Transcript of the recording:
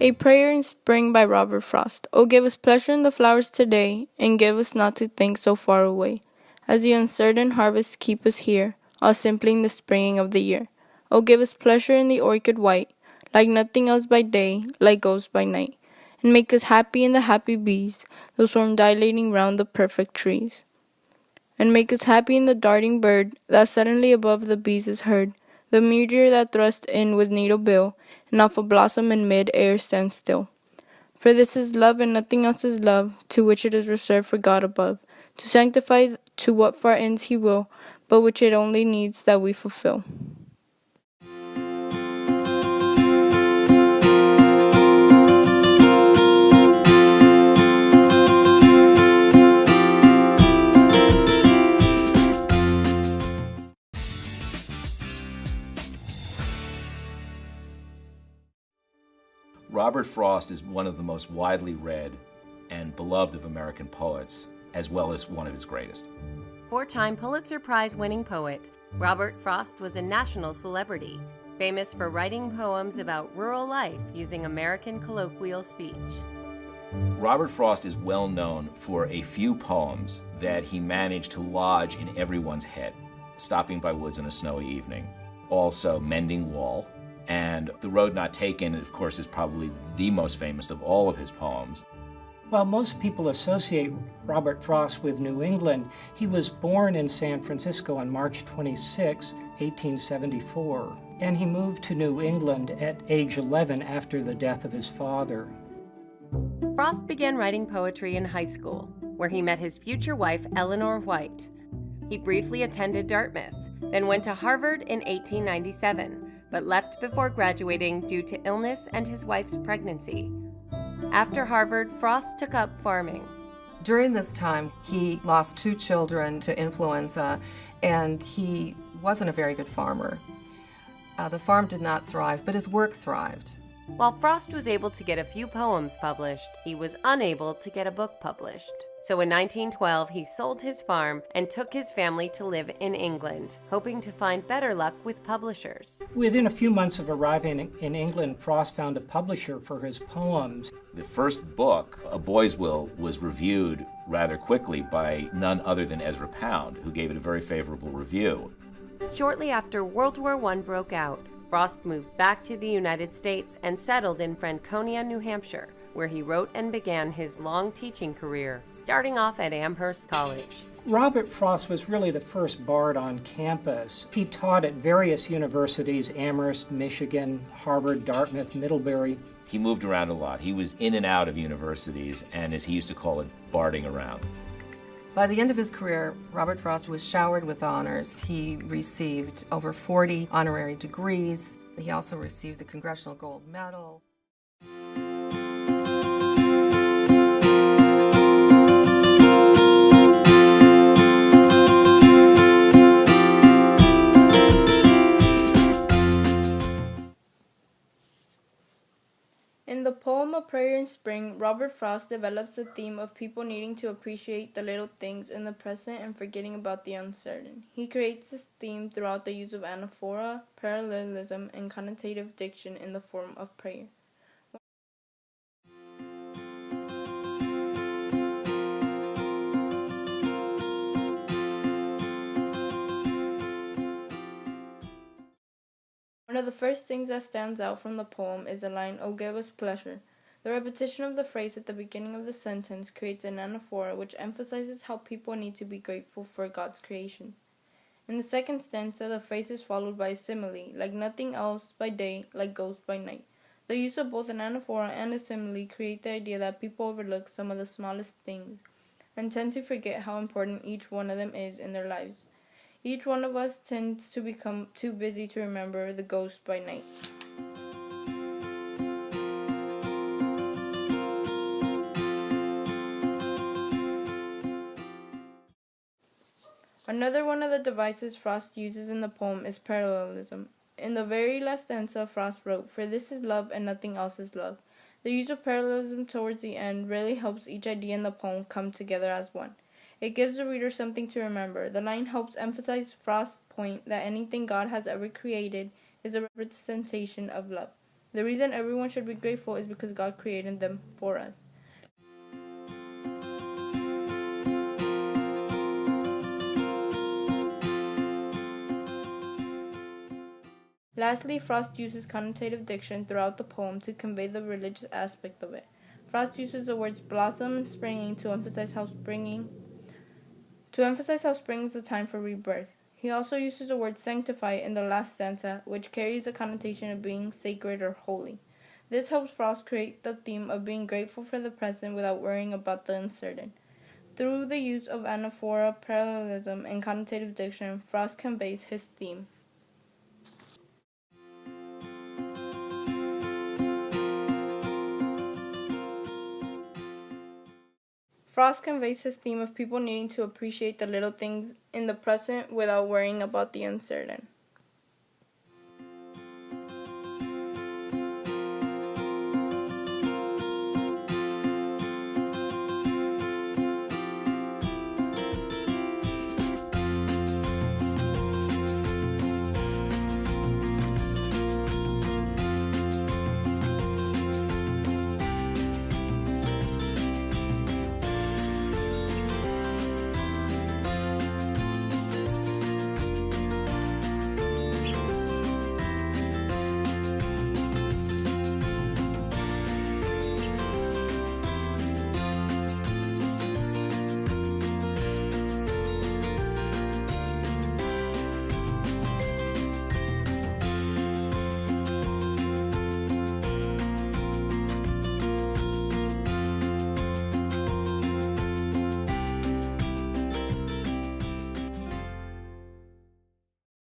A Prayer in Spring by Robert Frost. Oh, give us pleasure in the flowers today, and give us not to think so far away. As the uncertain harvest keep us here, all simply in the springing of the year. Oh, give us pleasure in the orchid white, like nothing else by day, like ghosts by night. And make us happy in the happy bees, those swarm dilating round the perfect trees. And make us happy in the darting bird that suddenly above the bees is heard, the meteor that thrust in with needle bill, and off a blossom in mid-air stands still. For this is love and nothing else is love, to which it is reserved for God above, to sanctify to what far ends he will, but which it only needs that we fulfill. Robert Frost is one of the most widely read and beloved of American poets, as well as one of his greatest. Four-time Pulitzer Prize-winning poet, Robert Frost was a national celebrity, famous for writing poems about rural life using American colloquial speech. Robert Frost is well known for a few poems that he managed to lodge in everyone's head. Stopping by Woods on a Snowy Evening, also Mending Wall, and The Road Not Taken, of course, is probably the most famous of all of his poems. While most people associate Robert Frost with New England, he was born in San Francisco on March 26, 1874, and he moved to New England at age 11 after the death of his father. Frost began writing poetry in high school, where he met his future wife, Eleanor White. He briefly attended Dartmouth, then went to Harvard in 1897, but left before graduating due to illness and his wife's pregnancy. After Harvard, Frost took up farming. During this time, he lost 2 children to influenza, and he wasn't a very good farmer. The farm did not thrive, but his work thrived. While Frost was able to get a few poems published, he was unable to get a book published. So in 1912, he sold his farm and took his family to live in England, hoping to find better luck with publishers. Within a few months of arriving in England, Frost found a publisher for his poems. The first book, A Boy's Will, was reviewed rather quickly by none other than Ezra Pound, who gave it a very favorable review. Shortly after World War I broke out, Frost moved back to the United States and settled in Franconia, New Hampshire, where he wrote and began his long teaching career, starting off at Amherst College. Robert Frost was really the first bard on campus. He taught at various universities, Amherst, Michigan, Harvard, Dartmouth, Middlebury. He moved around a lot. He was in and out of universities, and as he used to call it, barding around. By the end of his career, Robert Frost was showered with honors. He received over 40 honorary degrees. He also received the Congressional Gold Medal. In the poem A Prayer in Spring, Robert Frost develops the theme of people needing to appreciate the little things in the present and forgetting about the uncertain. He creates this theme throughout the use of anaphora, parallelism, and connotative diction in the form of prayer. One of the first things that stands out from the poem is the line, "Oh, give us pleasure." The repetition of the phrase at the beginning of the sentence creates an anaphora which emphasizes how people need to be grateful for God's creation. In the second stanza, the phrase is followed by a simile, like nothing else by day, like ghosts by night. The use of both an anaphora and a simile create the idea that people overlook some of the smallest things and tend to forget how important each one of them is in their lives. Each one of us tends to become too busy to remember the ghost by night. Another one of the devices Frost uses in the poem is parallelism. In the very last stanza, Frost wrote, "For this is love and nothing else is love." The use of parallelism towards the end really helps each idea in the poem come together as one. It gives the reader something to remember. The line helps emphasize Frost's point that anything God has ever created is a representation of love. The reason everyone should be grateful is because God created them for us. Lastly, Frost uses connotative diction throughout the poem to convey the religious aspect of it. Frost uses the words blossom and springing to emphasize how spring is a time for rebirth. He also uses the word sanctify in the last stanza, which carries a connotation of being sacred or holy. This helps Frost create the theme of being grateful for the present without worrying about the uncertain. Through the use of anaphora, parallelism, and connotative diction, Frost conveys his theme. Frost conveys his theme of people needing to appreciate the little things in the present without worrying about the uncertain.